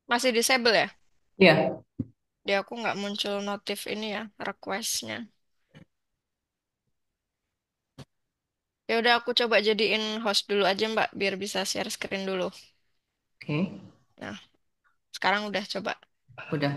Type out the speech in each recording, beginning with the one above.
Masih disable ya? Ya, Di aku nggak muncul notif ini ya, requestnya. Ya udah aku coba jadiin host dulu aja Mbak, biar bisa share screen dulu. oke, Nah, sekarang udah coba. udah.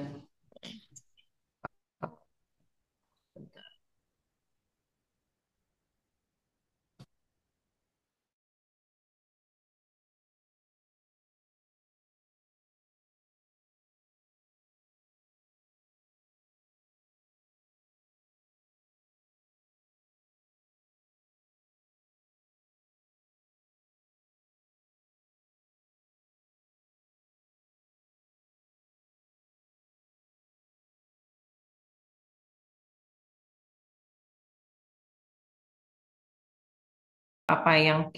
Apa yang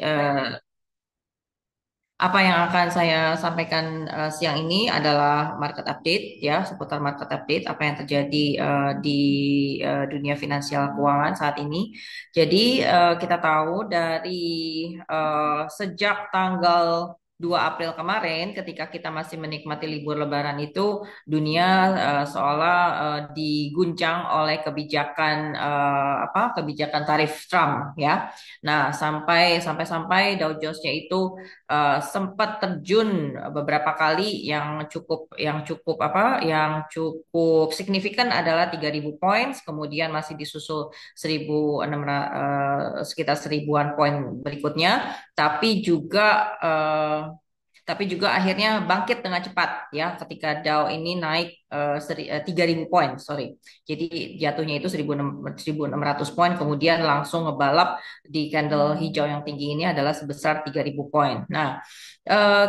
Apa yang akan saya sampaikan siang ini adalah market update ya, seputar market update apa yang terjadi di dunia finansial keuangan saat ini. Jadi kita tahu dari sejak tanggal 2 April kemarin ketika kita masih menikmati libur Lebaran itu dunia seolah diguncang oleh kebijakan tarif Trump ya. Nah, sampai Dow Jones-nya itu sempat terjun beberapa kali yang cukup signifikan adalah 3.000 points, kemudian masih disusul 1.600 sekitar seribuan poin berikutnya, tapi juga eh, tapi juga akhirnya bangkit dengan cepat ya ketika Dow ini naik 3.000 poin, sorry. Jadi jatuhnya itu 1.600 poin, kemudian langsung ngebalap di candle hijau yang tinggi ini adalah sebesar 3.000 poin. Nah,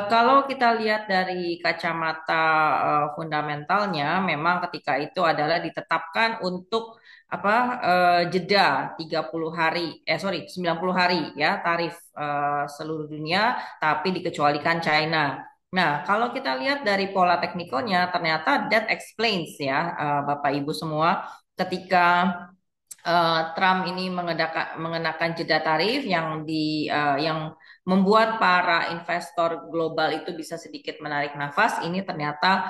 kalau kita lihat dari kacamata fundamentalnya, memang ketika itu adalah ditetapkan untuk jeda 30 hari, 90 hari ya tarif seluruh dunia, tapi dikecualikan China. Nah, kalau kita lihat dari pola teknikalnya, ternyata that explains ya, Bapak Ibu semua, ketika Trump ini mengenakan jeda tarif yang membuat para investor global itu bisa sedikit menarik nafas. Ini ternyata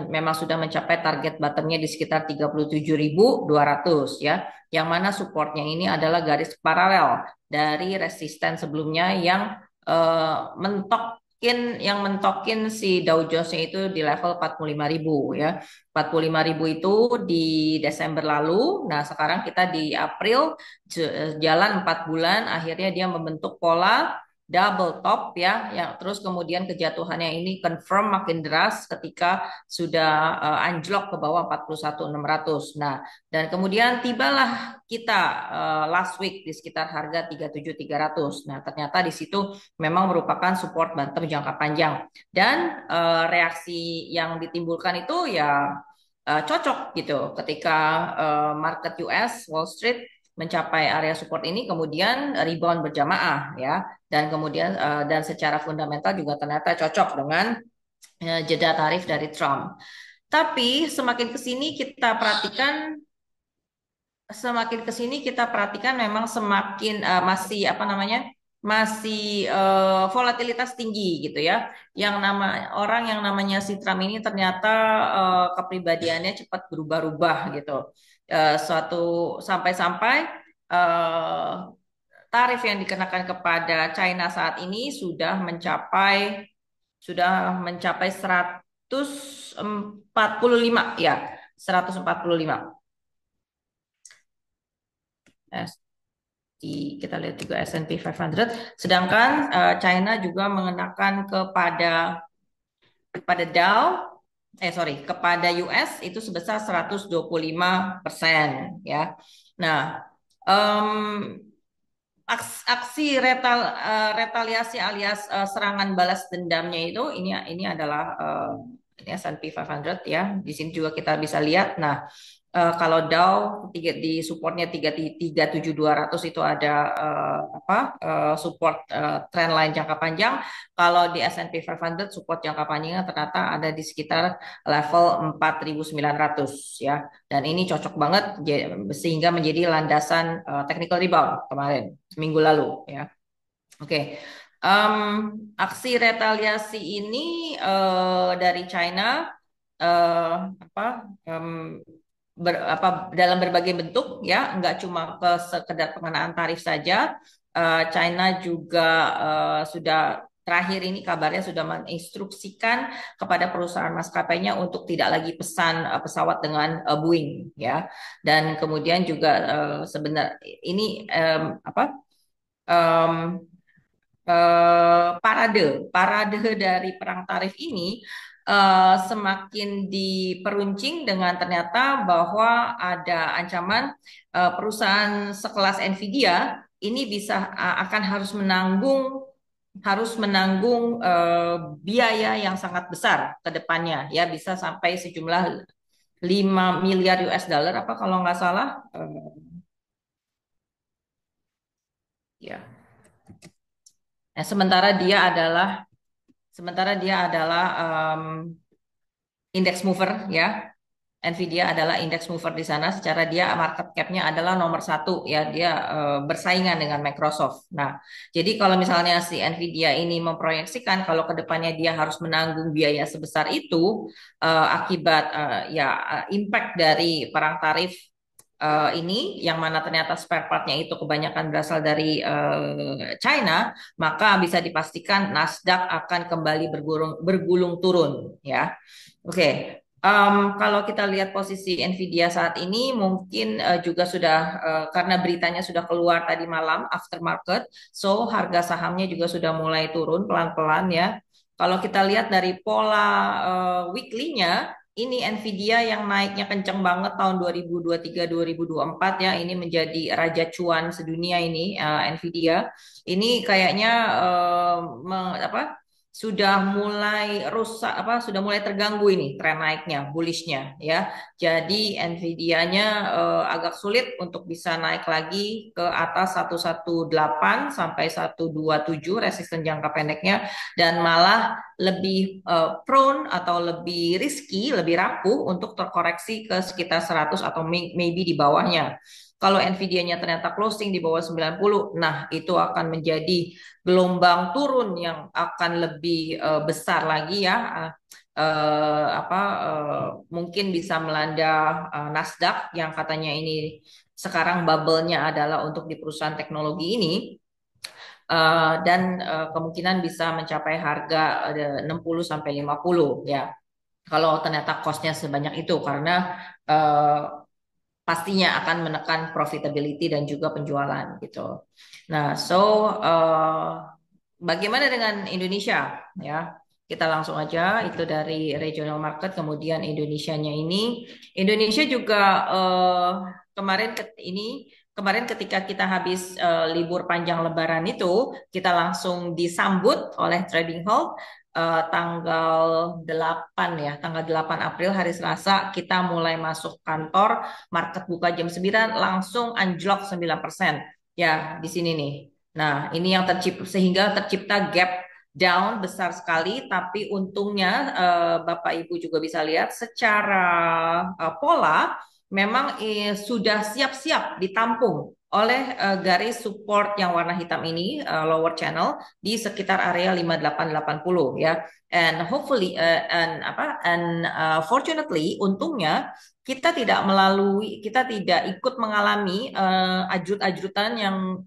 memang sudah mencapai target bottomnya di sekitar 37.200 ya. Yang mana supportnya ini adalah garis paralel dari resisten sebelumnya yang mentokin si Dow Jones-nya itu di level 45.000 ya. 45.000 itu di Desember lalu. Nah, sekarang kita di April, jalan 4 bulan, akhirnya dia membentuk pola double top ya, yang terus kemudian kejatuhannya ini confirm makin deras ketika sudah anjlok ke bawah 41.600. Nah, dan kemudian tibalah kita last week di sekitar harga 37.300. Nah, ternyata di situ memang merupakan support bottom jangka panjang, dan reaksi yang ditimbulkan itu ya cocok gitu ketika market US Wall Street mencapai area support ini kemudian rebound berjamaah ya, dan kemudian dan secara fundamental juga ternyata cocok dengan jeda tarif dari Trump. Tapi semakin kesini kita perhatikan memang semakin masih apa namanya masih volatilitas tinggi gitu ya. Yang namanya si Trump ini ternyata kepribadiannya cepat berubah-ubah gitu. Suatu sampai-sampai eh, tarif yang dikenakan kepada China saat ini sudah mencapai 145 ya, 145. Kita lihat juga S&P 500. Sedangkan China juga mengenakan kepada Dow, kepada US itu sebesar 125% ya. Nah, em, retaliasi alias serangan balas dendamnya itu ini adalah ini S&P 500 ya. Di sini juga kita bisa lihat. Nah, kalau Dow di supportnya 37.200 itu ada support trend line jangka panjang. Kalau di S&P 500 support jangka panjangnya ternyata ada di sekitar level 4.900 ya. Dan ini cocok banget sehingga menjadi landasan technical rebound kemarin seminggu lalu ya. Oke. Em, aksi retaliasi ini dari China apa em, dalam berbagai bentuk ya, nggak cuma ke sekedar pengenaan tarif saja. China juga sudah terakhir ini kabarnya sudah menginstruksikan kepada perusahaan maskapainya untuk tidak lagi pesan pesawat dengan Boeing ya. Dan kemudian juga sebenarnya ini apa em, parade parade dari perang tarif ini semakin diperuncing dengan ternyata bahwa ada ancaman perusahaan sekelas Nvidia ini bisa akan harus menanggung biaya yang sangat besar ke depannya ya bisa sampai sejumlah 5 miliar US dollar apa kalau nggak salah. Ya. Nah, sementara dia adalah index mover ya. Nvidia adalah index mover di sana. Secara dia market cap-nya adalah nomor satu ya. Dia bersaingan dengan Microsoft. Nah, jadi kalau misalnya si Nvidia ini memproyeksikan kalau ke depannya dia harus menanggung biaya sebesar itu akibat impact dari perang tarif ini, yang mana ternyata spare partnya itu kebanyakan berasal dari China, maka bisa dipastikan Nasdaq akan kembali bergulung turun ya. Oke, kalau kita lihat posisi Nvidia saat ini mungkin juga sudah karena beritanya sudah keluar tadi malam aftermarket, so harga sahamnya juga sudah mulai turun pelan-pelan ya. Kalau kita lihat dari pola weekly-nya, ini Nvidia yang naiknya kenceng banget tahun 2023-2024 ya, ini menjadi raja cuan sedunia ini Nvidia. Ini kayaknya sudah mulai rusak sudah mulai terganggu ini tren naiknya bullishnya ya. Jadi Nvidia-nya agak sulit untuk bisa naik lagi ke atas 118 sampai 127 resisten jangka pendeknya dan malah lebih prone atau lebih risky, lebih rapuh untuk terkoreksi ke sekitar 100 atau maybe di bawahnya. Kalau Nvidia-nya ternyata closing di bawah 90, nah itu akan menjadi gelombang turun yang akan lebih besar lagi ya. Mungkin bisa melanda Nasdaq yang katanya ini sekarang bubble-nya adalah untuk di perusahaan teknologi ini. Dan kemungkinan bisa mencapai harga 60 sampai 50 ya. Kalau ternyata cost-nya sebanyak itu karena eh, pastinya akan menekan profitability dan juga penjualan gitu. Nah, bagaimana dengan Indonesia ya? Kita langsung aja itu dari regional market kemudian Indonesianya ini. Indonesia juga kemarin ketika kita habis libur panjang Lebaran itu kita langsung disambut oleh trading halt tanggal 8 ya, tanggal 8 April hari Selasa kita mulai masuk kantor, market buka jam 9 langsung anjlok 9%. Ya, di sini nih. Nah, ini yang sehingga tercipta gap down besar sekali, tapi untungnya Bapak Ibu juga bisa lihat secara pola memang sudah siap-siap ditampung oleh garis support yang warna hitam ini lower channel di sekitar area 5880 ya. And hopefully fortunately untungnya kita tidak ikut mengalami ajrut-ajrutan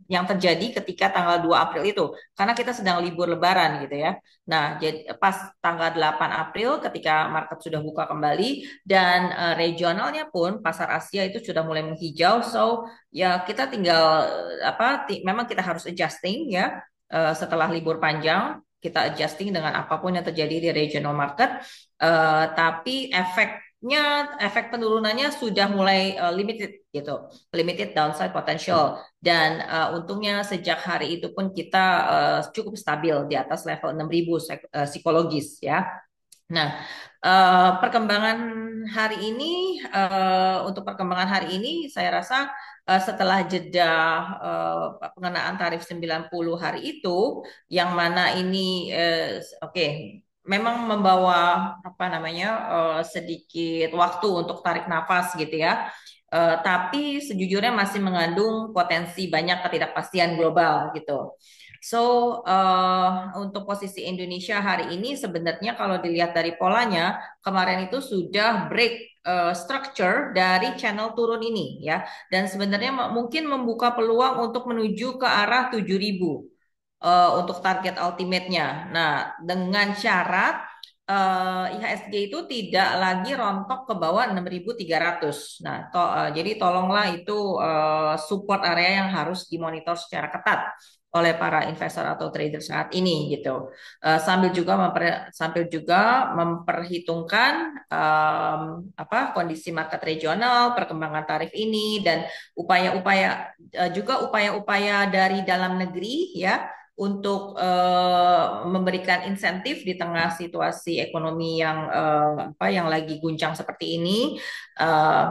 yang terjadi ketika tanggal 2 April itu karena kita sedang libur lebaran gitu ya. Nah, jadi pas tanggal 8 April ketika market sudah buka kembali dan regionalnya pun pasar Asia itu sudah mulai menghijau. So, ya kita tinggal memang kita harus adjusting ya setelah libur panjang kita adjusting dengan apapun yang terjadi di regional market. Tapi efek penurunannya sudah mulai limited gitu, limited downside potential. Dan untungnya sejak hari itu pun kita cukup stabil di atas level 6.000 psikologis ya. Nah, perkembangan hari ini untuk perkembangan hari ini saya rasa setelah jeda pengenaan tarif 90 hari itu yang mana ini oke, memang membawa sedikit waktu untuk tarik nafas gitu ya. Tapi sejujurnya masih mengandung potensi banyak ketidakpastian global gitu. So, untuk posisi Indonesia hari ini sebenarnya kalau dilihat dari polanya, kemarin itu sudah break structure dari channel turun ini ya. Dan sebenarnya mungkin membuka peluang untuk menuju ke arah 7.000 untuk target ultimate-nya. Nah, dengan syarat IHSG itu tidak lagi rontok ke bawah 6.300. Nah, jadi tolonglah itu support area yang harus dimonitor secara ketat oleh para investor atau trader saat ini gitu. Sambil juga memperhitungkan apa kondisi market regional, perkembangan tarif ini dan upaya-upaya dari dalam negeri ya untuk memberikan insentif di tengah situasi ekonomi yang apa yang lagi guncang seperti ini. Eh,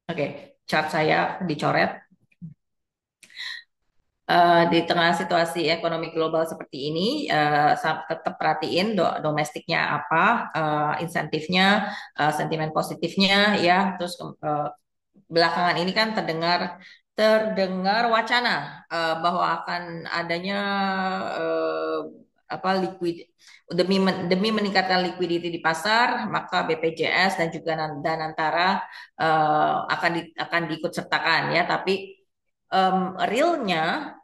Oke, chart saya dicoret. Di tengah situasi ekonomi global seperti ini, tetap perhatiin domestiknya apa, insentifnya, sentimen positifnya, ya. Terus belakangan ini kan terdengar terdengar wacana bahwa akan adanya eh, apa demi meningkatkan likuiditi di pasar, maka BPJS dan juga Danantara akan diikut sertakan ya. Tapi realnya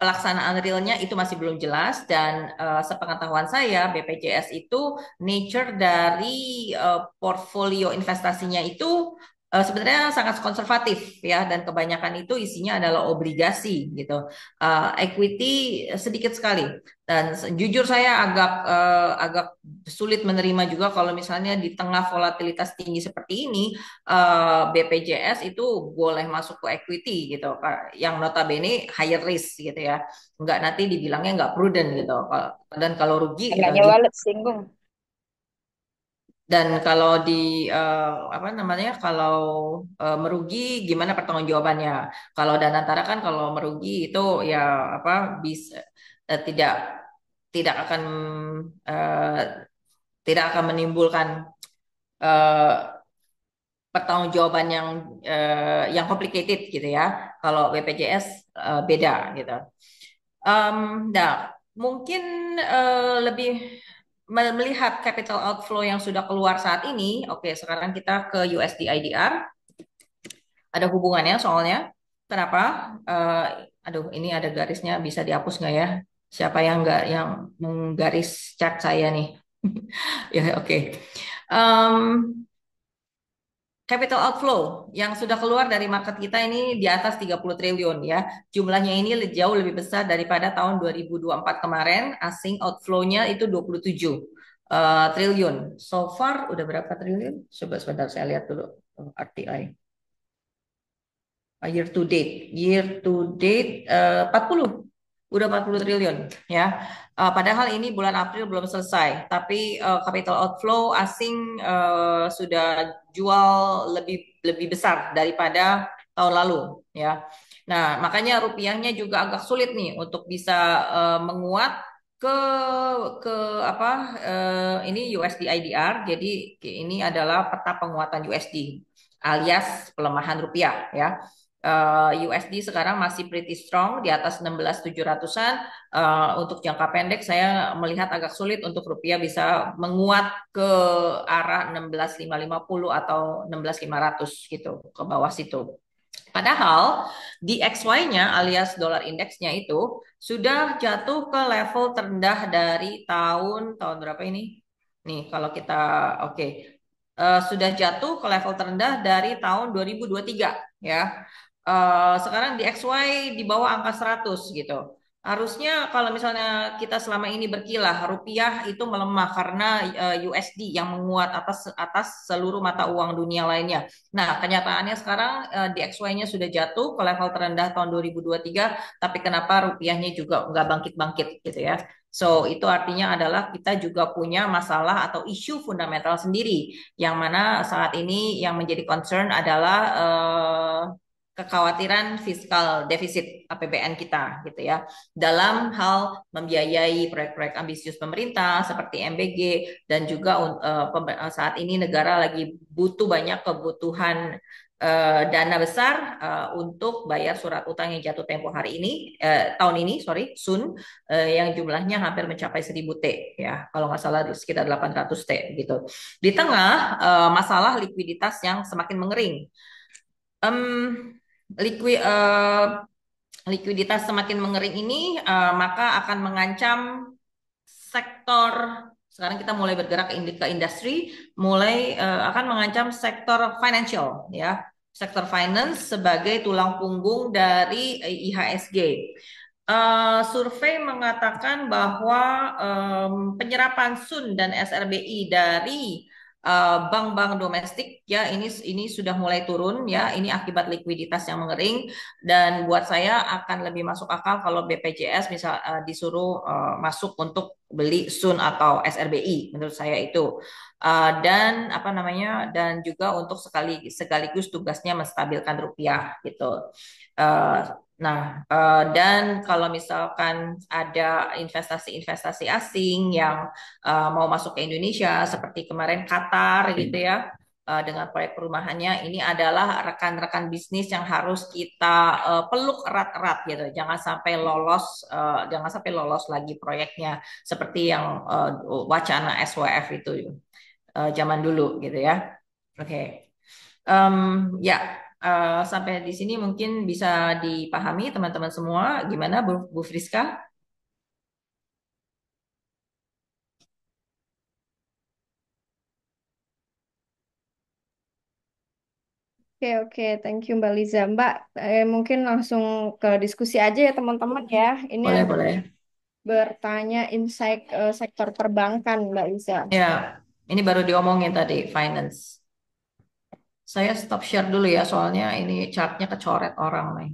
pelaksanaan realnya itu masih belum jelas dan sepengetahuan saya BPJS itu nature dari portfolio investasinya itu sebenarnya sangat konservatif ya dan kebanyakan itu isinya adalah obligasi gitu. Equity sedikit sekali dan jujur saya agak sulit menerima juga kalau misalnya di tengah volatilitas tinggi seperti ini BPJS itu boleh masuk ke equity gitu, yang notabene higher risk gitu ya, nggak nanti dibilangnya nggak prudent gitu, dan kalau rugi Agaknya walet singgung. dan kalau di apa namanya kalau merugi gimana pertanggungjawabannya? Kalau Danantara kan kalau merugi itu ya apa bisa tidak tidak akan eh, tidak akan menimbulkan eh, pertanggungjawaban yang complicated gitu ya. Kalau BPJS beda gitu. Nah, mungkin lebih melihat capital outflow yang sudah keluar saat ini. Oke, sekarang kita ke USD IDR. Ada hubungannya soalnya. Kenapa? Aduh, ini ada garisnya bisa dihapus nggak ya? Siapa yang nggak yang menggaris chart saya nih? Ya, oke. Em, Capital outflow yang sudah keluar dari market kita ini di atas 30 triliun ya. Jumlahnya ini jauh lebih besar daripada tahun 2024 kemarin. Asing outflow-nya itu 27 triliun. So far udah berapa triliun? Coba sebentar saya lihat dulu RTI. Year to date 40. Udah 40 triliun ya. Padahal ini bulan April belum selesai, tapi capital outflow asing sudah jual lebih lebih besar daripada tahun lalu ya. Nah, makanya rupiahnya juga agak sulit nih untuk bisa menguat ke ke apa ini USD IDR. Jadi ini adalah peta penguatan USD alias pelemahan rupiah ya. USD sekarang masih pretty strong di atas 16.700-an. Untuk jangka pendek saya melihat agak sulit untuk rupiah bisa menguat ke arah 16.550 atau 16.500 gitu ke bawah situ. Padahal di XY-nya alias dolar indeksnya itu sudah jatuh ke level terendah dari tahun berapa ini? Nih kalau kita oke. Sudah jatuh ke level terendah dari tahun 2023 ya. Sekarang di XY di bawah angka 100 gitu. Harusnya kalau misalnya kita selama ini berkilah, rupiah itu melemah karena USD yang menguat atas atas seluruh mata uang dunia lainnya. Nah, kenyataannya sekarang di XY-nya sudah jatuh ke level terendah tahun 2023, tapi kenapa rupiahnya juga nggak bangkit-bangkit gitu ya. So, itu artinya adalah kita juga punya masalah atau isu fundamental sendiri, yang mana saat ini yang menjadi concern adalah kekhawatiran fiskal defisit APBN kita gitu ya dalam hal membiayai proyek-proyek ambisius pemerintah seperti MBG dan juga saat ini negara lagi butuh banyak kebutuhan dana besar untuk bayar surat utang yang jatuh tempo hari ini, tahun ini, sorry, Sun, yang jumlahnya hampir mencapai 1000 T, ya, kalau nggak salah sekitar 800 T gitu. Di tengah masalah likuiditas yang semakin mengering. Em, likui- eh, Likuiditas semakin mengering ini maka akan mengancam sektor. Sekarang kita mulai bergerak ke industri, mulai akan mengancam sektor financial, ya, sektor finance sebagai tulang punggung dari IHSG. Survei mengatakan bahwa penyerapan Sun dan SRBI dari bank-bank domestik, ya, ini sudah mulai turun, ya, ini akibat likuiditas yang mengering. Dan buat saya akan lebih masuk akal kalau BPJS misal disuruh masuk untuk beli Sun atau SRBI, menurut saya itu. Dan apa namanya, dan juga untuk sekaligus tugasnya menstabilkan rupiah gitu. Eh, dan kalau misalkan ada investasi-investasi asing yang mau masuk ke Indonesia, seperti kemarin Qatar gitu ya, dengan proyek perumahannya, ini adalah rekan-rekan bisnis yang harus kita peluk erat-erat gitu. Jangan sampai lolos lagi proyeknya seperti yang wacana SWF itu zaman dulu gitu ya. Oke. Ya, sampai di sini mungkin bisa dipahami teman-teman semua. Gimana, Bu Friska? Oke, oke, thank you Mbak Liza. Mbak, mungkin langsung ke diskusi aja ya teman-teman ya. Ini Boleh, ada boleh. bertanya insight sektor perbankan Mbak Liza. Ya, ini baru diomongin tadi, finance. Saya stop share dulu ya, soalnya ini chartnya kecoret orang nih.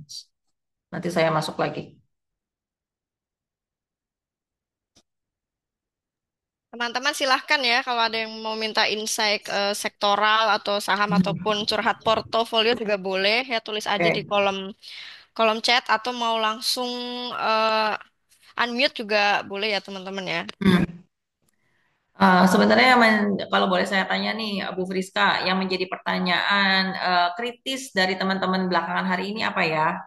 Nanti saya masuk lagi. Teman-teman silahkan ya kalau ada yang mau minta insight sektoral atau saham ataupun curhat portofolio juga boleh ya, tulis aja di Oke. kolom kolom chat atau mau langsung unmute juga boleh ya teman-teman ya. Hmm. Sebenarnya kalau boleh saya tanya nih, Bu Friska, yang menjadi pertanyaan kritis dari teman-teman belakangan hari ini apa ya?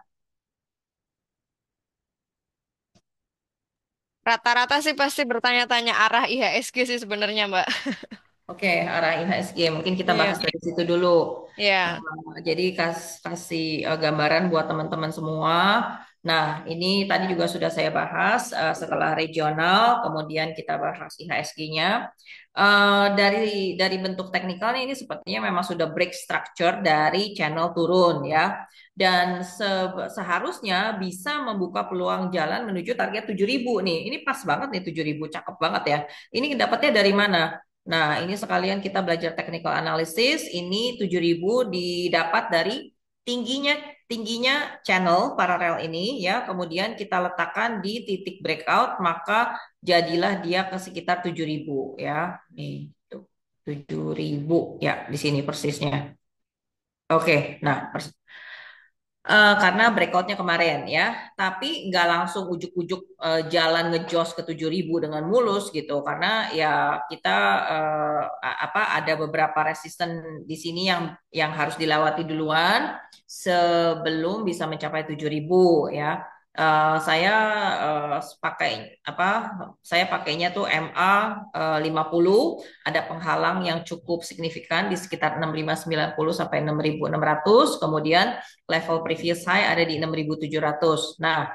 Rata-rata sih pasti bertanya-tanya arah IHSG sih sebenarnya Mbak. Oke, arah IHSG. Mungkin kita Iya, bahas dari situ dulu. iya. Jadi kasih gambaran buat teman-teman semua. Nah, ini tadi juga sudah saya bahas setelah regional, kemudian kita bahas IHSG-nya. Dari bentuk teknikalnya ini sepertinya memang sudah break structure dari channel turun, ya. Dan seharusnya bisa membuka peluang jalan menuju target 7.000 nih. Ini pas banget nih 7.000, cakep banget ya. Ini dapatnya dari mana? Nah, ini sekalian kita belajar technical analysis. Ini 7.000 didapat dari tingginya tingginya channel paralel ini, ya. Kemudian kita letakkan di titik breakout, maka jadilah dia ke sekitar 7.000, ya. Nih, tuh. 7.000 ya, di sini persisnya. Oke, nah, karena breakoutnya kemarin, ya, tapi nggak langsung ujuk-ujuk jalan ngejos ke 7.000 dengan mulus gitu, karena ya kita ada beberapa resisten di sini yang harus dilewati duluan sebelum bisa mencapai 7.000, ya. Saya pakai apa? Saya pakainya tuh MA 50, ada penghalang yang cukup signifikan di sekitar 6590 sampai 6.600, kemudian level previous high ada di 6.700. Nah,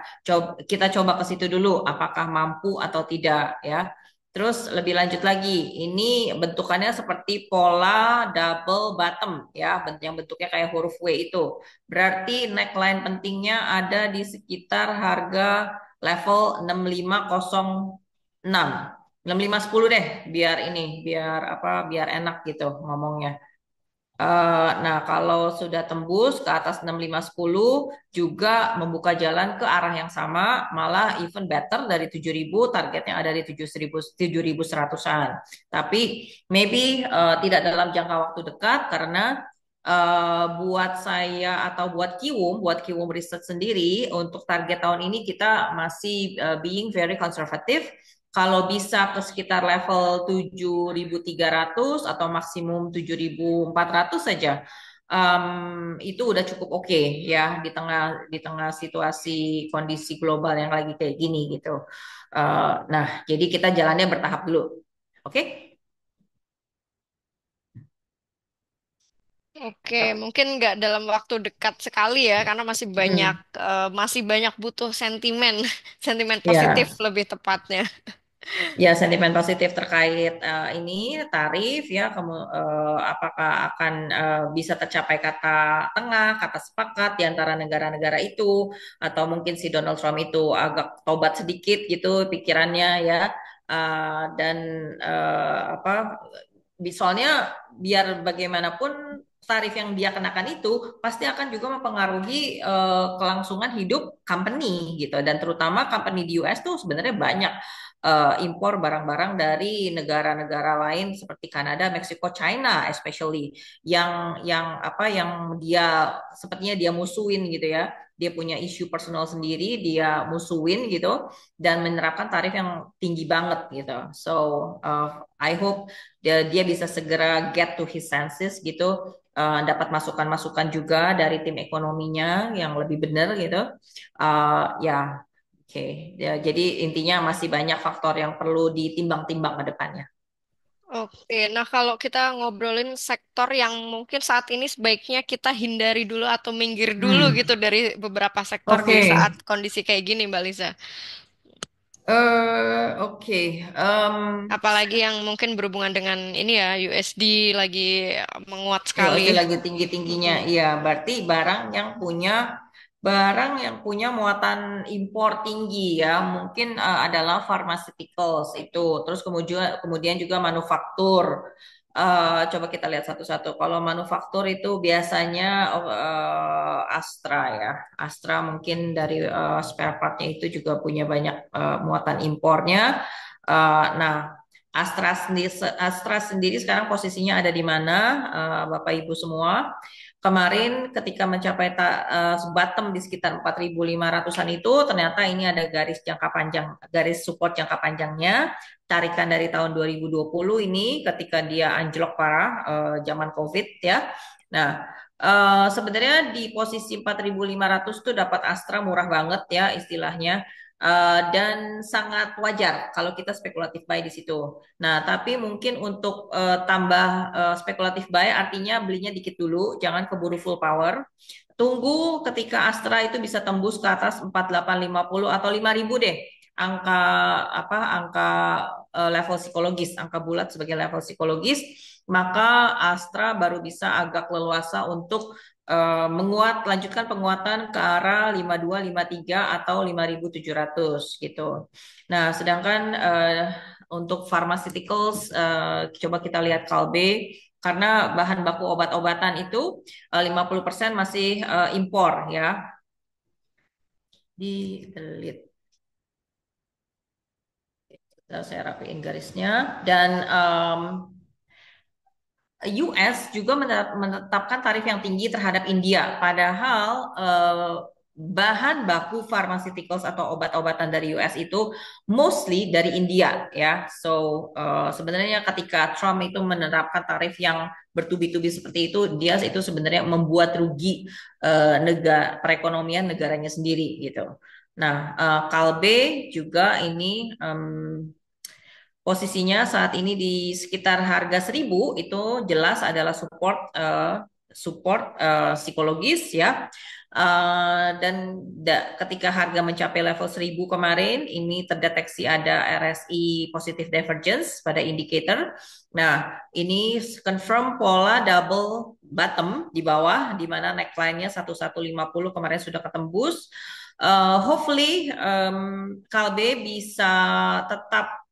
kita coba ke situ dulu, apakah mampu atau tidak, ya. Terus lebih lanjut lagi, ini bentukannya seperti pola double bottom, ya, yang bentuknya kayak huruf W itu. Berarti neckline pentingnya ada di sekitar harga level 6506. 6510 deh, biar enak gitu ngomongnya. Nah, kalau sudah tembus ke atas 6510 juga membuka jalan ke arah yang sama, malah even better dari 7.000, targetnya ada di 7.000, 7.100-an. Tapi maybe tidak dalam jangka waktu dekat, karena buat saya atau buat Kiwum Research sendiri, untuk target tahun ini kita masih being very conservative. Kalau bisa ke sekitar level 7.300 atau maksimum 7.400 saja, itu udah cukup oke ya di tengah situasi kondisi global yang lagi kayak gini gitu. Nah, jadi kita jalannya bertahap dulu. Oke? Oke, mungkin nggak dalam waktu dekat sekali ya, karena Hmm. masih banyak butuh sentimen, sentimen positif Ya, lebih tepatnya. ya sentimen positif terkait ini tarif ya, apakah akan bisa tercapai kata tengah, kata sepakat di antara negara-negara itu, atau mungkin si Donald Trump itu agak tobat sedikit gitu pikirannya ya. Dan apa soalnya biar bagaimanapun tarif yang dia kenakan itu pasti akan juga mempengaruhi kelangsungan hidup company gitu, dan terutama company di US tuh sebenarnya banyak impor barang-barang dari negara-negara lain seperti Kanada, Meksiko, China especially yang dia sepertinya dia musuhin gitu ya. Dia punya isu personal sendiri, dia musuhin gitu dan menerapkan tarif yang tinggi banget gitu. So I hope dia bisa segera get to his senses gitu, dapat masukan-masukan juga dari tim ekonominya yang lebih benar gitu. Ya, oke. Ya, jadi intinya masih banyak faktor yang perlu ditimbang-timbang ke depannya. Oke, nah kalau kita ngobrolin sektor yang mungkin saat ini sebaiknya kita hindari dulu atau minggir dulu Hmm, gitu dari beberapa sektor di oke. saat kondisi kayak gini, Mbak Lisa. Oke. Apalagi yang mungkin berhubungan dengan ini ya, USD lagi menguat sekali. USD lagi tinggi-tingginya, Mm-mm. iya. Berarti barang yang punya muatan impor tinggi ya, mungkin adalah pharmaceuticals itu. Terus kemudian juga manufaktur. Coba kita lihat satu-satu. Kalau manufaktur itu biasanya Astra ya. Astra mungkin dari spare partnya itu juga punya banyak muatan impornya. Nah, Astra sendiri sekarang posisinya ada di mana, Bapak Ibu semua? Kemarin ketika mencapai bottom di sekitar 4.500-an itu, ternyata ini ada garis jangka panjang, garis support jangka panjangnya, tarikan dari tahun 2020 ini ketika dia anjlok parah zaman COVID ya. Nah, sebenarnya di posisi 4.500 tuh dapat Astra murah banget ya istilahnya. Dan sangat wajar kalau kita spekulatif buy di situ. Nah, tapi mungkin untuk tambah spekulatif buy artinya belinya dikit dulu, jangan keburu full power. Tunggu ketika Astra itu bisa tembus ke atas 4850 atau 5000 deh. Angka angka level psikologis, angka bulat sebagai level psikologis, maka Astra baru bisa agak leluasa untuk lanjutkan penguatan ke arah 52, 53 atau 5700 gitu. Nah, sedangkan untuk pharmaceuticals, coba kita lihat Kalbe, karena bahan baku obat-obatan itu 50% masih impor ya. Di delete. Saya rapiin garisnya. Dan US juga menetapkan tarif yang tinggi terhadap India, padahal bahan baku pharmaceuticals atau obat-obatan dari US itu mostly dari India ya. So sebenarnya ketika Trump itu menerapkan tarif yang bertubi-tubi seperti itu, dia itu sebenarnya membuat rugi negara perekonomian negaranya sendiri gitu. Nah, Kalbe juga ini posisinya saat ini di sekitar harga 1.000 itu jelas adalah support psikologis ya. Dan ketika harga mencapai level 1.000 kemarin ini terdeteksi ada RSI positive divergence pada indikator. Nah, ini confirm pola double bottom di bawah di mana neckline-nya 1150 kemarin sudah ketembus. Hopefully Kalbe bisa tetap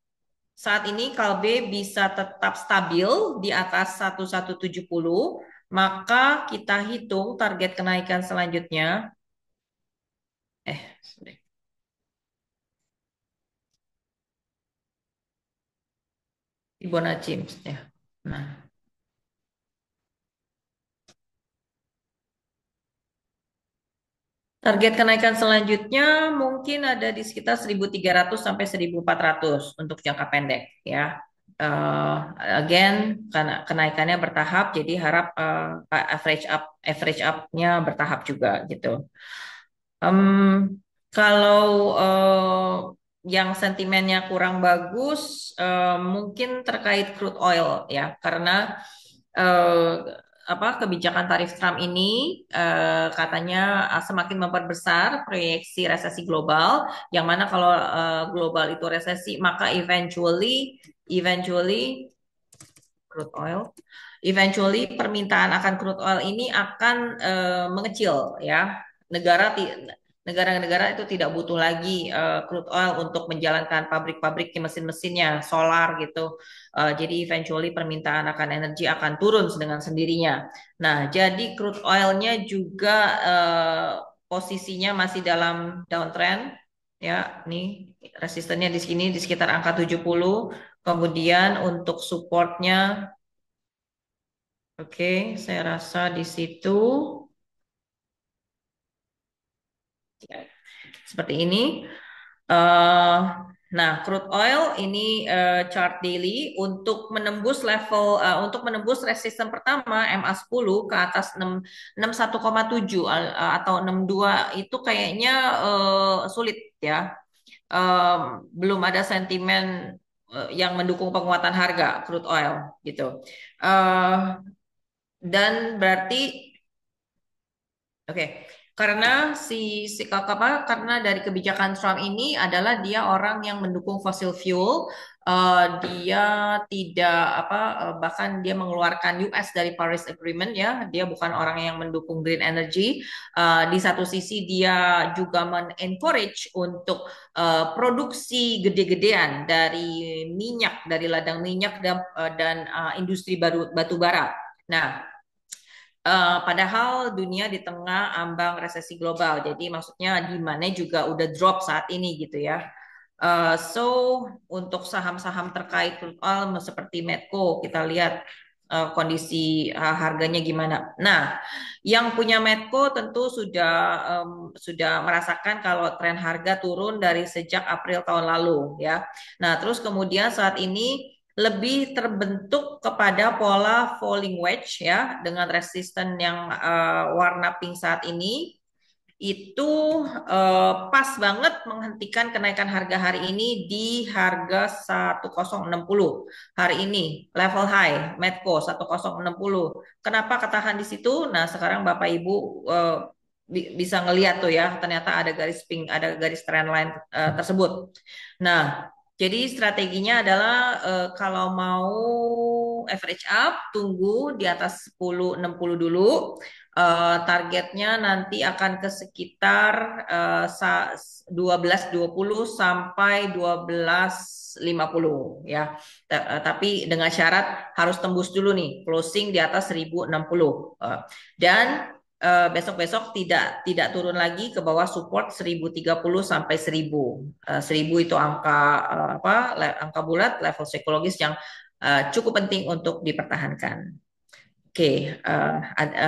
saat ini Kalbe bisa tetap stabil di atas 1170, maka kita hitung target kenaikan selanjutnya. Sorry. Fibonacci ya. Nah, target kenaikan selanjutnya mungkin ada di sekitar 1.300 sampai 1.400 untuk jangka pendek ya. eh, again karena kenaikannya bertahap, jadi harap average up-nya bertahap juga gitu. Kalau yang sentimennya kurang bagus, mungkin terkait crude oil ya, karena eh, apa kebijakan tarif Trump ini katanya semakin memperbesar proyeksi resesi global, yang mana kalau global itu resesi, maka eventually crude oil. Eventually permintaan akan crude oil ini akan mengecil ya. Negara negara-negara itu tidak butuh lagi crude oil untuk menjalankan pabrik-pabriknya, mesin-mesinnya, solar gitu. Jadi eventually permintaan akan energi akan turun dengan sendirinya. Nah, jadi crude oilnya juga posisinya masih dalam downtrend ya. Nih resistennya di sini di sekitar angka 70. Kemudian untuk supportnya, oke, saya rasa di situ ya, seperti ini. Eh, nah, crude oil ini chart daily untuk menembus resisten pertama MA10 ke atas 61,7 atau 62 itu kayaknya sulit ya. Eh, Belum ada sentimen yang mendukung penguatan harga crude oil gitu. Eh, dan berarti oke, karena si kakak apa? Karena dari kebijakan Trump ini adalah dia orang yang mendukung fossil fuel. Dia tidak bahkan dia mengeluarkan US dari Paris Agreement ya. Dia bukan orang yang mendukung green energy. Di satu sisi dia juga men-encourage untuk produksi gede-gedean dari minyak, dari ladang minyak dan industri baru batu bara. Nah, padahal dunia di tengah ambang resesi global, jadi maksudnya demand-nya juga udah drop saat ini gitu ya. So untuk saham-saham terkait crude oil seperti Medco kita lihat kondisi harganya gimana. Nah, yang punya Medco tentu sudah merasakan kalau tren harga turun dari sejak April tahun lalu ya. Nah, terus kemudian saat ini lebih terbentuk kepada pola falling wedge ya dengan resisten yang warna pink saat ini itu pas banget menghentikan kenaikan harga hari ini di harga 1060 hari ini level high Medco 1060. Kenapa ketahan di situ? Nah, sekarang Bapak Ibu bisa ngelihat tuh ya, ternyata ada garis pink, ada garis trend line tersebut. Nah, jadi strateginya adalah kalau mau average up, tunggu di atas 1060 dulu. Targetnya nanti akan ke sekitar 1220 sampai 1250 ya. Tapi dengan syarat harus tembus dulu nih, closing di atas 1060. Dan besok-besok tidak turun lagi ke bawah support 1030 sampai 1000. 1000 itu angka angka bulat level psikologis yang cukup penting untuk dipertahankan. Oke,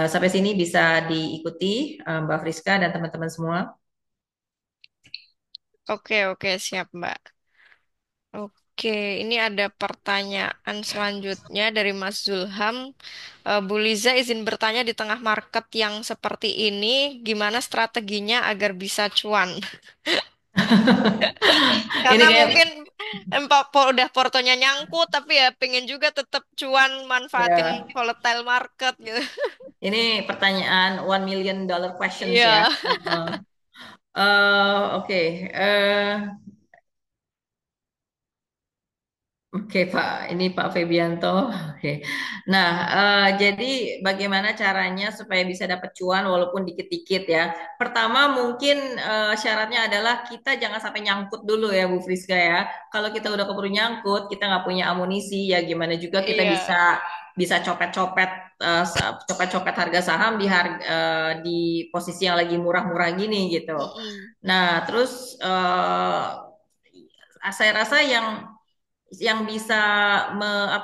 sampai sini bisa diikuti Mbak Friska dan teman-teman semua. Oke, oke, siap, Mbak. Oke, ini ada pertanyaan selanjutnya dari Mas Zulham. Bu Liza izin bertanya di tengah market yang seperti ini, gimana strateginya agar bisa cuan? Ini Karena kayak mungkin udah portonya nyangkut, tapi ya pengen juga tetap cuan manfaatin ya, volatile market gitu. ini pertanyaan $1 million questions ya. Iya. Oke. Oke Pak, ini Pak Febianto. Oke. Nah, jadi bagaimana caranya supaya bisa dapat cuan walaupun dikit-dikit ya? Pertama mungkin syaratnya adalah kita jangan sampai nyangkut dulu ya Bu Friska ya. Kalau kita udah keburu nyangkut, kita nggak punya amunisi ya gimana juga kita bisa Iya. bisa copet-copet harga saham di posisi yang lagi murah-murah gini gitu. Mm-mm. Nah, terus saya rasa yang bisa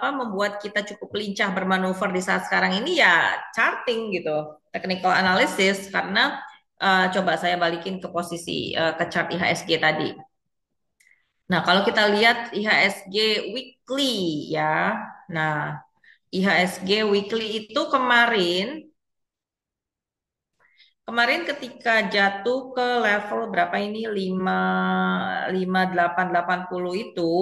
membuat kita cukup lincah bermanuver di saat sekarang ini ya charting gitu, technical analysis karena coba saya balikin ke posisi ke chart IHSG tadi. Nah, kalau kita lihat IHSG weekly ya. Nah, IHSG weekly itu kemarin kemarin ketika jatuh ke level berapa ini 5880 itu.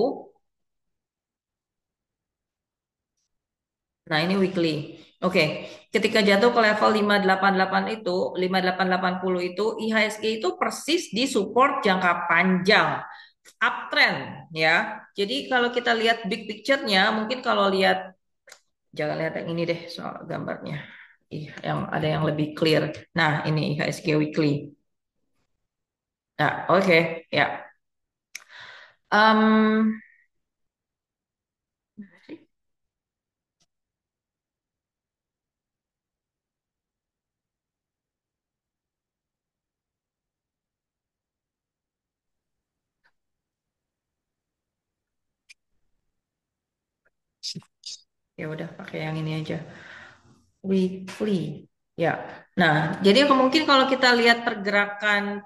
Nah, ini weekly. Oke, ketika jatuh ke level 588 itu, 5880 itu, IHSG itu persis di support jangka panjang, uptrend ya. Jadi kalau kita lihat big picture-nya, mungkin kalau lihat, jangan lihat yang ini deh soal gambarnya. Yang ada yang lebih clear. Nah, ini IHSG weekly. Nah, oke, ya. Em, ya udah pakai yang ini aja. Weekly. Ya. Nah, jadi mungkin kalau kita lihat pergerakan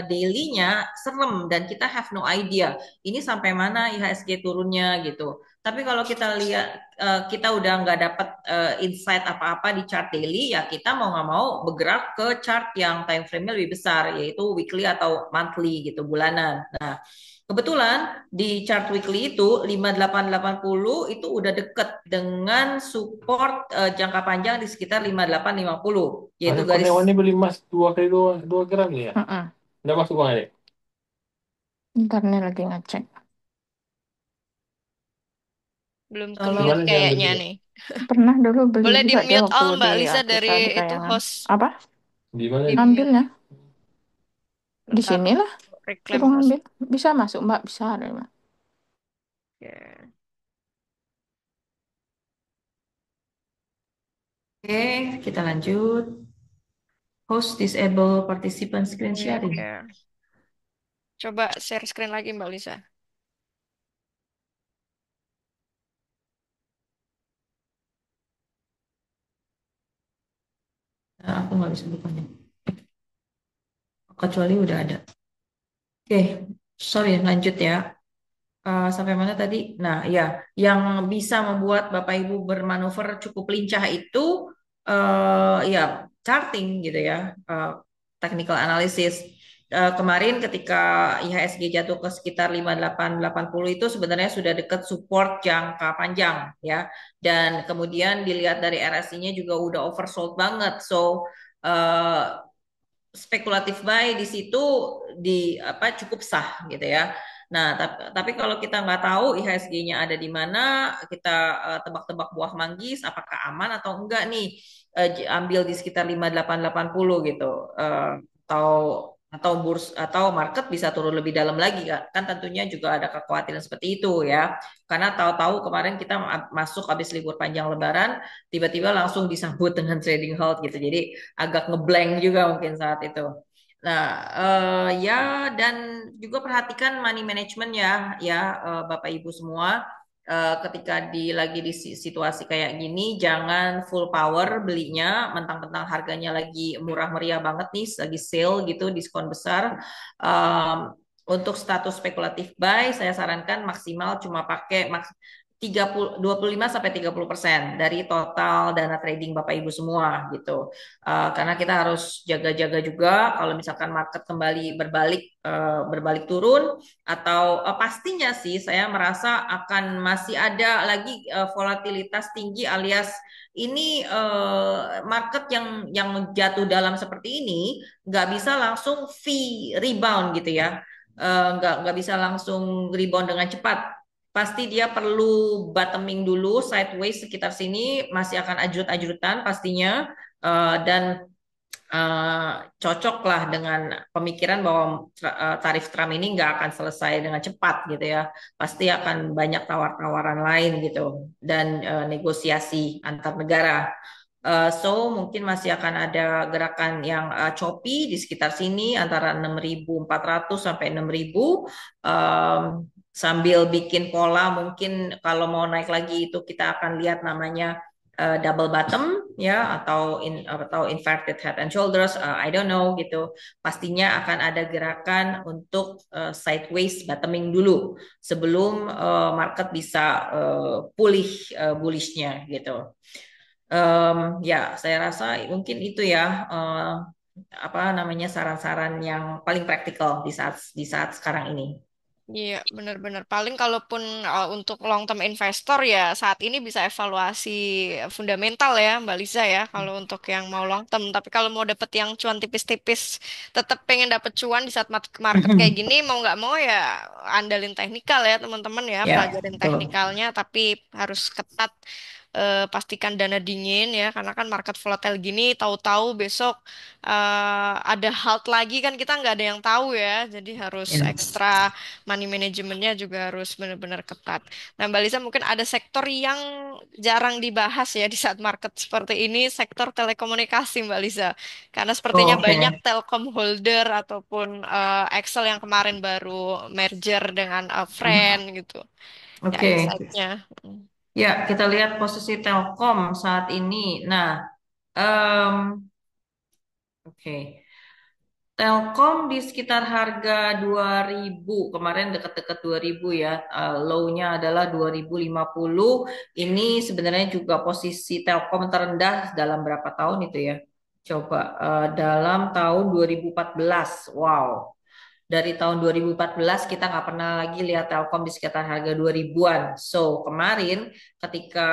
daily-nya serem dan kita have no idea ini sampai mana IHSG turunnya gitu. Tapi kalau kita lihat kita udah nggak dapat insight apa-apa di chart daily, ya kita mau nggak mau bergerak ke chart yang time frame-nya lebih besar, yaitu weekly atau monthly gitu, bulanan. Nah, kebetulan di chart weekly itu 5880 itu udah deket dengan support jangka panjang di sekitar 5850, yaitu Ada garis. konewani beli emas 2 kali 2 gram nih ya? Mm-mm. Udah masuk uang adik? Ntar nih lagi ngecek. Belum ke Kalau mute Gimana dia ambil kayaknya dulu? nih. Pernah dulu beli Boleh di juga dia mute waktu all di Mbak Lisa dari kita di itu tayangan. host. Apa? Gimana Di dia? mute Ngambilnya di ntar sinilah, reclaim suruh host. ngambil. Bisa masuk Mbak, bisa ada Mbak. Oke. oke, kita lanjut. Host disable participant screen sharing. Oke. Coba share screen lagi Mbak Lisa. Nah, aku nggak bisa bukanya. Kecuali udah ada. Oke, sorry, lanjut ya. Sampai mana tadi? Nah, ya, yang bisa membuat Bapak Ibu bermanuver cukup lincah itu ya charting gitu ya, technical analysis. Kemarin ketika IHSG jatuh ke sekitar 5880 itu sebenarnya sudah dekat support jangka panjang ya. Dan kemudian dilihat dari RSI-nya juga udah oversold banget. So, spekulatif buy di situ di apa cukup sah gitu ya. Nah, tapi kalau kita nggak tahu IHSG-nya ada di mana, kita tebak-tebak buah manggis, apakah aman atau enggak nih, ambil di sekitar 5880 gitu. Atau atau market bisa turun lebih dalam lagi kan tentunya juga ada kekhawatiran seperti itu ya. Karena tahu-tahu kemarin kita masuk habis libur panjang Lebaran, tiba-tiba langsung disambut dengan trading halt gitu. Jadi agak ngeblank juga mungkin saat itu. Nah, ya dan juga perhatikan money management ya Bapak Ibu semua. Ketika lagi di situasi kayak gini, jangan full power belinya, mentang-mentang harganya llagi murah meriah banget nih, lagi sale gitu, diskon besar. Untuk status spekulatif buy, saya sarankan maksimal cuma pakai 25 sampai 30% dari total dana trading Bapak Ibu semua gitu. Karena kita harus jaga-jaga juga kalau misalkan market kembali berbalik turun atau pastinya sih saya merasa akan masih ada lagi volatilitas tinggi alias ini market yang jatuh dalam seperti ini nggak bisa langsung V rebound gitu ya. Nggak bisa langsung rebound dengan cepat, pasti dia perlu bottoming dulu sideways sekitar sini, masih akan ajrut-ajrutan pastinya. Dan cocok lah dengan pemikiran bahwa tarif Trump ini nggak akan selesai dengan cepat gitu ya, pasti akan banyak tawar-tawaran lain gitu dan negosiasi antar negara. So mungkin masih akan ada gerakan yang choppy di sekitar sini antara 6.400 sampai 6.000, sambil bikin pola mungkin kalau mau naik lagi itu kita akan lihat namanya double bottom ya atau inverted head and shoulders, I don't know gitu. Pastinya akan ada gerakan untuk sideways bottoming dulu sebelum market bisa pulih bullishnya gitu. Ya, saya rasa mungkin itu ya apa namanya saran-saran yang paling praktikal di saat sekarang ini. Iya, benar-benar. Paling kalaupun untuk long term investor ya saat ini bisa evaluasi fundamental ya, Mbak Lisa ya, kalau untuk yang mau long term. Tapi kalau mau dapet yang cuan tipis-tipis, tetap pengen dapet cuan di saat market kayak gini, mau nggak mau ya andalin teknikal ya teman-teman ya, Ya, pelajarin betul. teknikalnya, tapi harus ketat. Pastikan dana dingin ya, karena kan market volatile gini, tahu-tahu besok ada halt lagi kan kita nggak ada yang tahu ya, jadi harus Ya. ekstra money manajemennya juga harus benar-benar ketat. Nah, Mbak Lisa mungkin ada sektor yang jarang dibahas ya di saat market seperti ini, sektor telekomunikasi, Mbak Lisa. Karena sepertinya Oh, banyak oke. Telkom holder ataupun Excel yang kemarin baru merger dengan Hmm. Friend gitu. Ya, Oke. insight-nya. Mm. Ya, kita lihat posisi Telkom saat ini. Nah, em, oke. Telkom di sekitar harga 2000 kemarin dekat-dekat 2000 ya. Low-nya adalah 2050. Ini sebenarnya juga posisi Telkom terendah dalam berapa tahun itu ya? Coba dalam tahun 2014. Wow. Dari tahun 2014 kita nggak pernah lagi lihat Telkom di sekitar harga 2000-an. So, kemarin ketika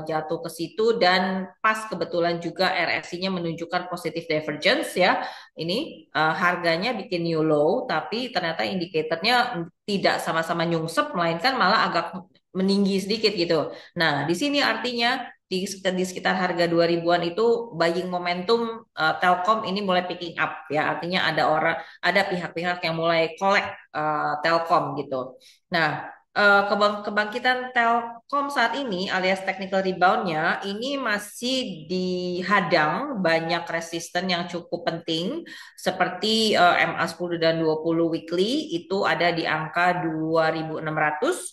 jatuh ke situ dan pas kebetulan juga RSI-nya menunjukkan positive divergence ya. Ini harganya bikin new low tapi ternyata indikatornya tidak sama-sama nyungsep melainkan malah agak meninggi sedikit gitu. Nah, di sini artinya di sekitar harga 2000-an itu buying momentum Telkom ini mulai picking up ya. Artinya ada pihak-pihak yang mulai collect Telkom gitu. Nah, kebangkitan Telkom saat ini alias technical reboundnya ini masih dihadang banyak resisten yang cukup penting seperti MA 10 dan 20 weekly itu ada di angka 2600.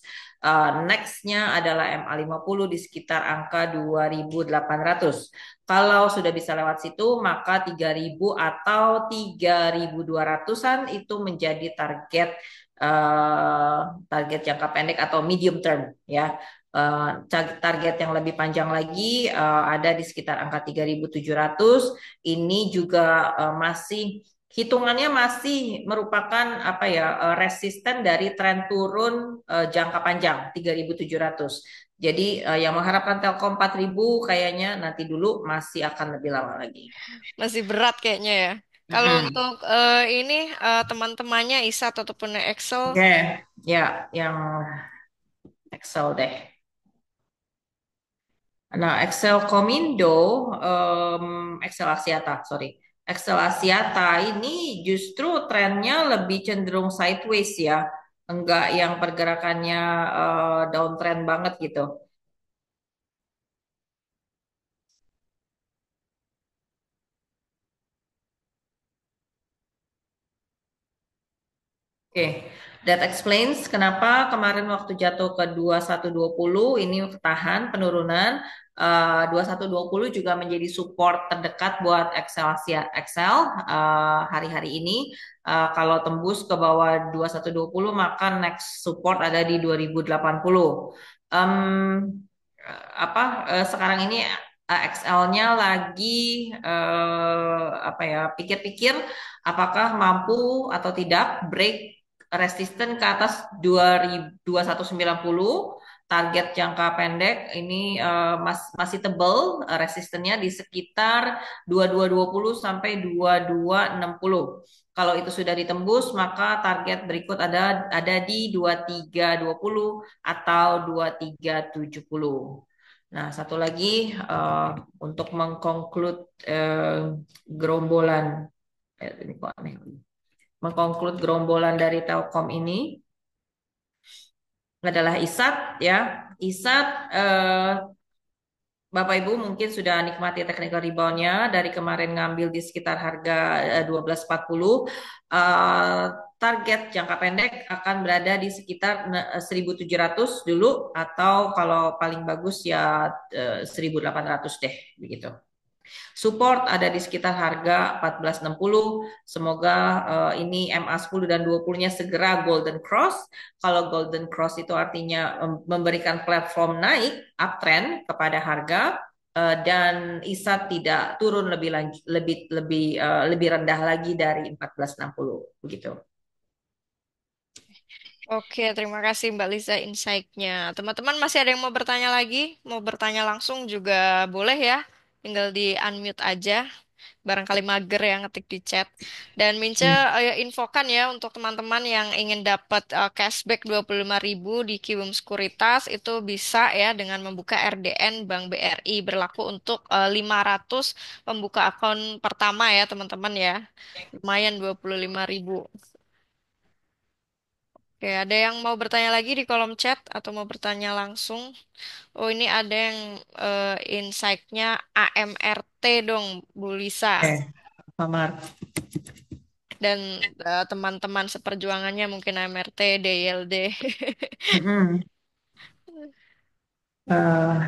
Nextnya adalah MA 50 di sekitar angka 2800. Kalau sudah bisa lewat situ, maka 3000 atau 3200-an itu menjadi target jangka pendek atau medium term ya. Target yang lebih panjang lagi ada di sekitar angka 3700. Ini juga masih hitungannya masih merupakan apa ya resisten dari tren turun jangka panjang 3700. Jadi yang mengharapkan Telkom 4000 kayaknya nanti dulu masih akan lebih lama lagi. Masih berat kayaknya ya. Kalau Mm-mm. untuk ini teman-temannya ISAT ataupun Excel, Oke, ya, yang Excel deh. Nah, Excel Komindo, Excel Asiata, sorry. Excel Asiata ini justru trennya lebih cenderung sideways ya, enggak yang pergerakannya downtrend banget gitu. Oke, that explains kenapa kemarin waktu jatuh ke 2120 ini ketahan penurunan. 2120 juga menjadi support terdekat buat Excel hari-hari ini. Kalau tembus ke bawah 2120 maka next support ada di 2080. Sekarang ini XL-nya lagi apa ya pikir-pikir apakah mampu atau tidak break resisten ke atas 2190. Target jangka pendek ini masih tebal resistennya di sekitar 2220 sampai 2260. Kalau itu sudah ditembus maka target berikut ada di 2320 atau 2370. Nah, satu lagi untuk mengkonklud gerombolan ini kok aneh. Mengkonklud gerombolan dari Telkom ini adalah ISAT ya. ISAT Bapak Ibu mungkin sudah nikmati technical reboundnya dari kemarin ngambil di sekitar harga 1240. target jangka pendek akan berada di sekitar 1.700 dulu atau kalau paling bagus ya 1.800 deh begitu. Support ada di sekitar harga 1460. Semoga ini MA10 dan 20-nya segera Golden Cross. Kalau Golden Cross itu artinya memberikan platform naik uptrend kepada harga dan ISA tidak turun lebih rendah lagi dari 1460 begitu. Oke, terima kasih Mbak Lisa insight-nya. Teman-teman masih ada yang mau bertanya lagi? Mau bertanya langsung juga boleh ya. Tinggal di unmute aja. Barangkali mager ya ngetik di chat. Dan Mince Hmm. infokan ya untuk teman-teman yang ingin dapat cashback 25.000 di Kiwum Sekuritas itu bisa ya dengan membuka RDN Bank BRI berlaku untuk 500 pembuka akun pertama ya teman-teman ya. Lumayan 25.000. Oke, ada yang mau bertanya lagi di kolom chat atau mau bertanya langsung? Oh, ini ada yang insight-nya AMRT dong, Bu Lisa. Pak Mar. Dan teman-teman seperjuangannya mungkin AMRT, DILD. Mm-mm. Eh,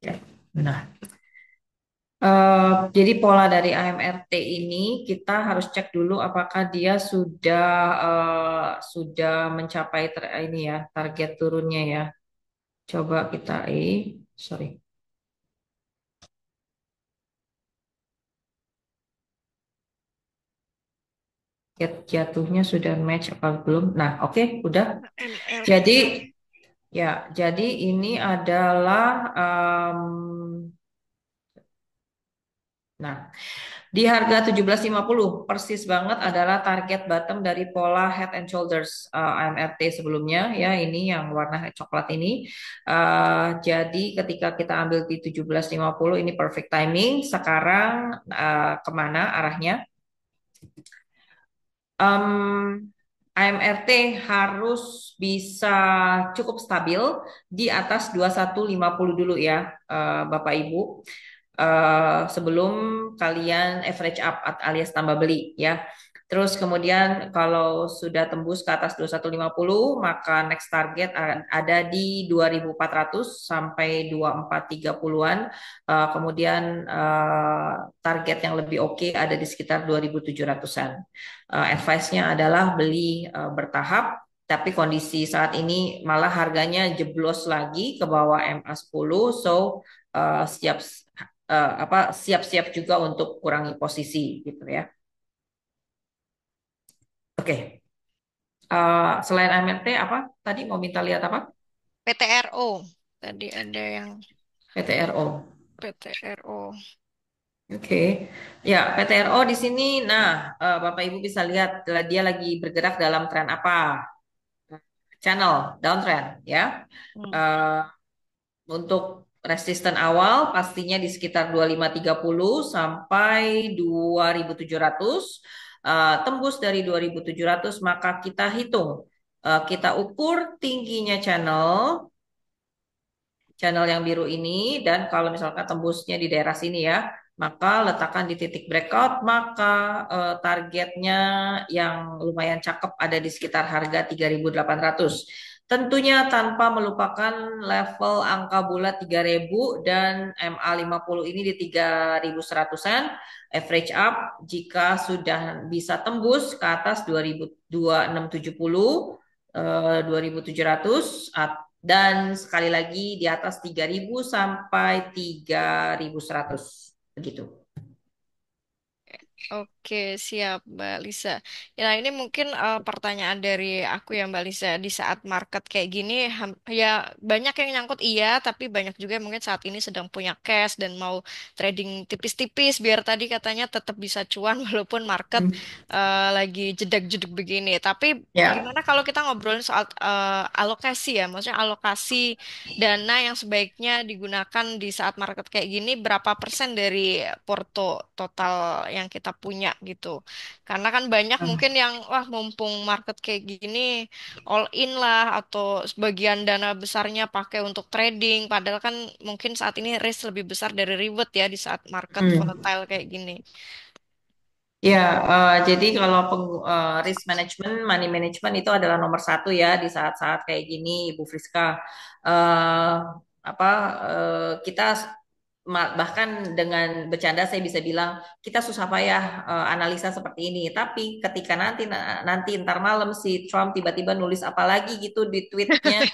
ya, benar. Jadi pola dari AMRT ini kita harus cek dulu apakah dia sudah mencapai ini ya target turunnya ya. Coba kita sorry, jatuhnya sudah match apa belum? Nah, oke, udah. Jadi AMRT. jadi ini adalah nah, di harga 17.50 persis banget adalah target bottom dari pola Head and Shoulders AMRT sebelumnya ya ini yang warna coklat ini. Jadi ketika kita ambil di 17.50 ini perfect timing. Sekarang kemana arahnya? AMRT harus bisa cukup stabil di atas 2150 dulu ya Bapak Ibu. Sebelum kalian average up alias tambah beli ya. Terus kemudian kalau sudah tembus ke atas 2150 maka next target ada di 2400 sampai 2430-an. Kemudian target yang lebih oke ada di sekitar 2700-an. Advice-nya adalah beli bertahap tapi kondisi saat ini malah harganya jeblos lagi ke bawah MA10 so siap siap-siap juga untuk kurangi posisi gitu ya. Oke. Selain MRT apa? Tadi mau minta lihat apa? PTRO. Tadi ada yang PTRO. PTRO. Oke. Ya, PTRO di sini. Nah, Bapak Ibu bisa lihat dia lagi bergerak dalam tren apa? Channel downtrend ya. Hmm. Eh, Untuk resisten awal pastinya di sekitar 2530 sampai 2700. Tembus dari 2700 maka kita hitung, kita ukur tingginya channel yang biru ini dan kalau misalkan tembusnya di daerah sini ya, maka letakkan di titik breakout, maka targetnya yang lumayan cakep ada di sekitar harga 3.800. Tentunya tanpa melupakan level angka bulat 3.000 dan MA50 ini di 3.100-an. Average up jika sudah bisa tembus ke atas 2.670, 2.700 dan sekali lagi di atas 3.000 sampai 3.100 begitu. Oke, siap Mbak Lisa. Ya, ini mungkin pertanyaan dari aku ya Mbak Lisa. Di saat market kayak gini, ya banyak yang nyangkut iya, tapi banyak juga yang mungkin saat ini sedang punya cash dan mau trading tipis-tipis biar tadi katanya tetap bisa cuan walaupun market Hmm. lagi jedak-jeduk begini. Tapi Ya. gimana kalau kita ngobrolin soal alokasi ya? Maksudnya alokasi dana yang sebaiknya digunakan di saat market kayak gini, berapa persen dari porto total yang kita punya gitu. Karena kan banyak mungkin yang, wah mumpung market kayak gini, all in lah, atau sebagian dana besarnya pakai untuk trading, padahal kan mungkin saat ini risk lebih besar dari reward ya di saat market Hmm. volatile kayak gini. Ya, jadi kalau risk management, money management itu adalah nomor satu ya di saat-saat kayak gini, Ibu Friska. Eh apa kita bahkan dengan bercanda saya bisa bilang kita susah payah analisa seperti ini. Tapi ketika nanti ntar malam si Trump tiba-tiba nulis apa lagi gitu di tweetnya,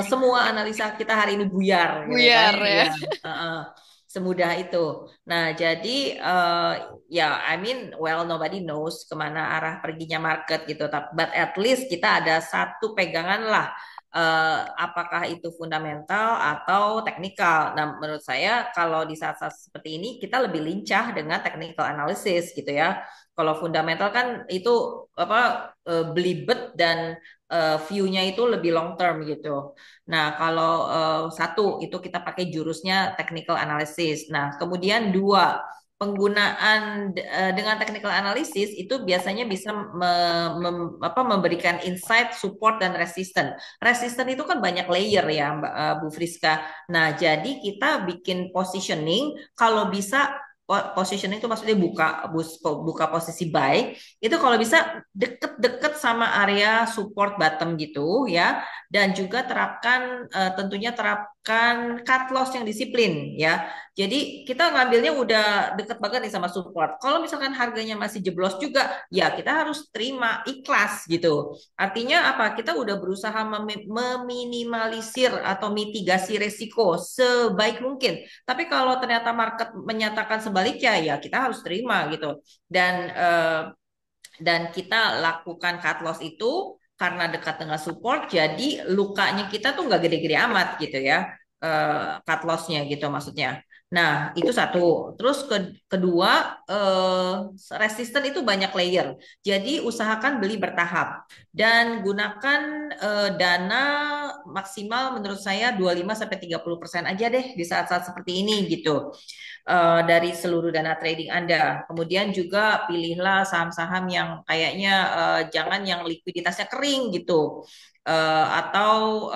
semua analisa kita hari ini buyar gitu kan? Buyar ya. Ya, semudah itu. Nah, jadi ya, I mean, well, nobody knows kemana arah perginya market gitu. But at least kita ada satu pegangan lah, apakah itu fundamental atau teknikal. Nah, menurut saya kalau di saat-saat seperti ini kita lebih lincah dengan technical analysis gitu ya. Kalau fundamental kan itu apa, belibet dan view-nya itu lebih long term gitu. Nah, kalau satu itu kita pakai jurusnya technical analysis. Nah, kemudian dua, penggunaan dengan technical analysis itu biasanya bisa memberikan insight, support dan resistance. Resisten itu kan banyak layer ya, Bu Friska. Nah, jadi kita bikin positioning kalau bisa, positioning itu maksudnya buka posisi buy itu kalau bisa deket-deket sama area support bottom gitu ya, dan juga tentunya terapkan cut loss yang disiplin ya. Jadi kita ngambilnya udah deket banget nih sama support. Kalau misalkan harganya masih jeblos juga, ya kita harus terima ikhlas gitu. Artinya apa? Kita udah berusaha meminimalisir atau mitigasi resiko sebaik mungkin. Tapi kalau ternyata market menyatakan sebaliknya, ya kita harus terima gitu. Dan kita lakukan cut loss itu karena dekat dengan support, jadi lukanya kita tuh nggak gede-gede amat gitu ya, cut lossnya gitu maksudnya. Nah, itu satu. Terus kedua, resisten itu banyak layer. Jadi usahakan beli bertahap dan gunakan dana maksimal menurut saya 25-30% aja deh di saat-saat seperti ini gitu, dari seluruh dana trading Anda. Kemudian juga pilihlah saham-saham yang kayaknya jangan yang likuiditasnya kering gitu. Atau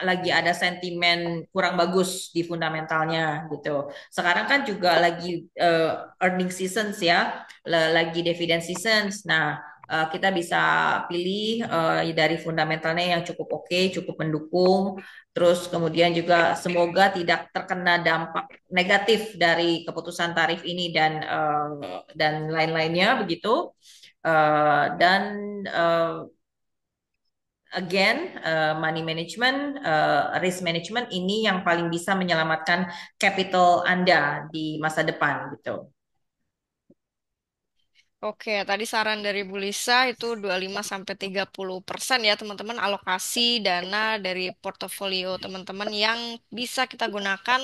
lagi ada sentimen kurang bagus di fundamentalnya gitu. Sekarang kan juga lagi earning seasons ya, lagi dividend seasons. Nah, kita bisa pilih dari fundamentalnya yang cukup oke, cukup mendukung. Terus kemudian juga semoga tidak terkena dampak negatif dari keputusan tarif ini dan lain-lainnya begitu. Dan again, money management, risk management ini yang paling bisa menyelamatkan capital Anda di masa depan gitu. Oke, tadi saran dari Bu Lisa itu 25-30% ya teman-teman alokasi dana dari portofolio teman-teman yang bisa kita gunakan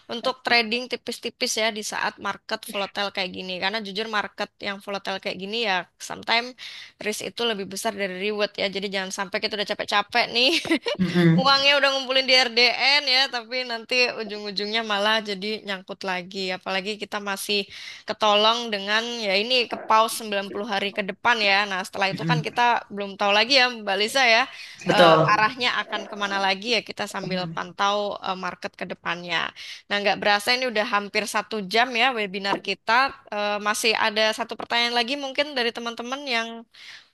untuk trading tipis-tipis ya di saat market volatile kayak gini. Karena jujur market yang volatile kayak gini ya sometimes risk itu lebih besar dari reward ya. Jadi jangan sampai kita udah capek-capek nih Mm-mm. uangnya udah ngumpulin di RDN ya, tapi nanti ujung-ujungnya malah jadi nyangkut lagi. Apalagi kita masih ketolong dengan ya ini ke pause 90 hari ke depan ya. Nah, setelah itu kan Mm-mm. kita belum tahu lagi ya Mbak Lisa ya, Betul. arahnya akan kemana lagi ya kita sambil pantau market ke depannya. Nah, nggak berasa ini udah hampir 1 jam ya webinar kita. Masih ada satu pertanyaan lagi mungkin dari teman-teman yang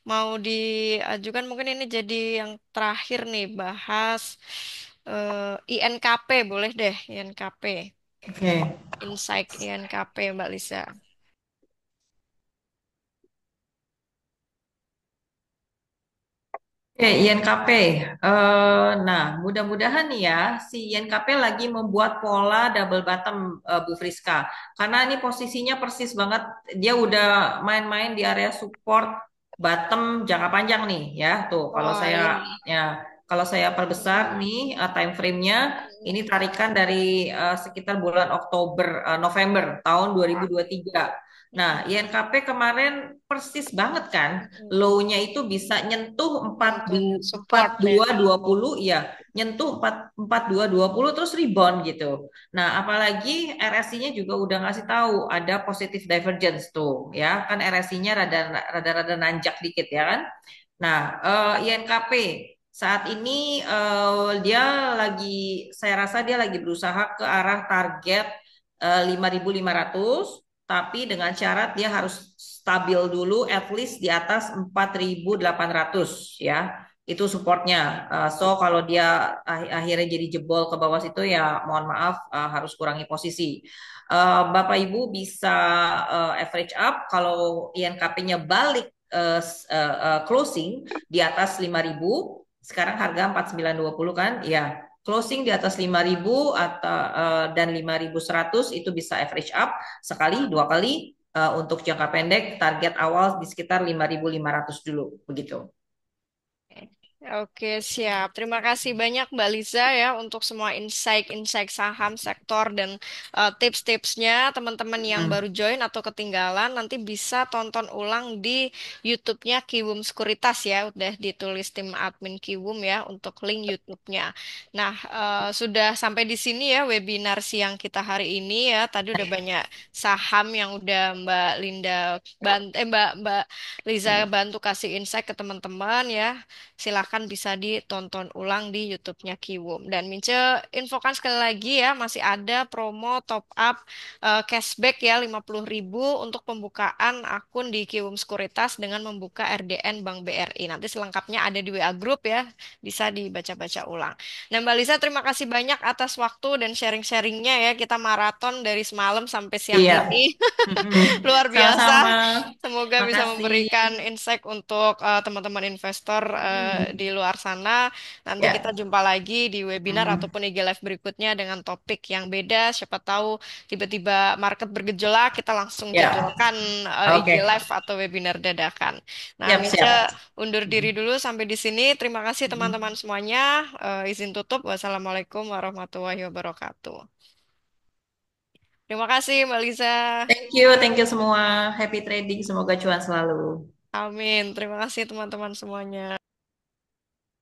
mau diajukan, mungkin ini jadi yang terakhir nih bahas INKP, boleh deh INKP, Oke. Insight INKP Mbak Lisa. Oke, Oke, INKP. Nah, mudah-mudahan nih ya, si INKP lagi membuat pola double bottom, Bu Friska. Karena ini posisinya persis banget, dia udah main-main di area support bottom jangka panjang nih ya. Tuh, kalau Wah, saya iya. ya, kalau saya perbesar nih time frame-nya, ini tarikan dari sekitar bulan Oktober, November tahun 2023. Nah, INKP kemarin persis banget kan, low-nya itu bisa nyentuh Nyentuh empat support ya. dua dua puluh ya, nyentuh empat dua dua puluh terus rebound gitu. Nah, apalagi RSI-nya juga udah ngasih tahu ada positive divergence tuh ya, kan RSI-nya rada-rada nanjak dikit ya kan. Nah, INKP saat ini dia lagi, saya rasa dia lagi berusaha ke arah target 5.500, tapi dengan syarat dia harus stabil dulu at least di atas 4.800 ya. Itu supportnya. So kalau dia akhirnya jadi jebol ke bawah situ ya mohon maaf, harus kurangi posisi. Bapak Ibu bisa average up kalau INKP-nya balik closing di atas 5.000, sekarang harga 4.920 kan? Ya, closing di atas 5.000 atau dan 5.100 itu bisa average up sekali, dua kali. Untuk jangka pendek target awal di sekitar 5.500 dulu begitu. Oke, siap. Terima kasih banyak Mbak Liza ya untuk semua insight-insight saham, sektor, dan tips-tipsnya. Teman-teman yang Hmm. baru join atau ketinggalan nanti bisa tonton ulang di YouTube-nya Kiwum Sekuritas ya. Udah ditulis tim admin Kiwum ya untuk link YouTube-nya. Nah, sudah sampai di sini ya webinar siang kita hari ini ya. Tadi udah banyak saham yang udah Mbak Liza bantu kasih insight ke teman-teman ya. Silahkan bisa ditonton ulang di YouTube-nya Kiwum. Dan Mince infokan sekali lagi ya, masih ada promo top up cashback ya 50.000 untuk pembukaan akun di Kiwum Sekuritas dengan membuka RDN Bank BRI. Nanti selengkapnya ada di WA Group ya, bisa dibaca-baca ulang. Nah Mbak Lisa terima kasih banyak atas waktu dan sharing-sharingnya ya. Kita maraton dari semalam sampai siang Iya. ini. Mm-mm. Luar Sama-sama. biasa. Semoga bisa Makasih. memberikan insight untuk teman-teman investor di Mm-mm. luar sana. Nanti kita Ya. jumpa lagi di webinar Mm. ataupun IG Live berikutnya dengan topik yang beda. Siapa tahu tiba-tiba market bergejolak, kita langsung Ya. jadwalkan IG Oke. Live atau webinar dadakan. Nah, Mince Siap-siap. undur diri dulu sampai di sini. Terima kasih teman-teman Mm. semuanya. Izin tutup. Wassalamualaikum warahmatullahi wabarakatuh. Terima kasih, Mbak Lisa. Thank you semua. Happy trading, semoga cuan selalu. Amin. Terima kasih teman-teman semuanya.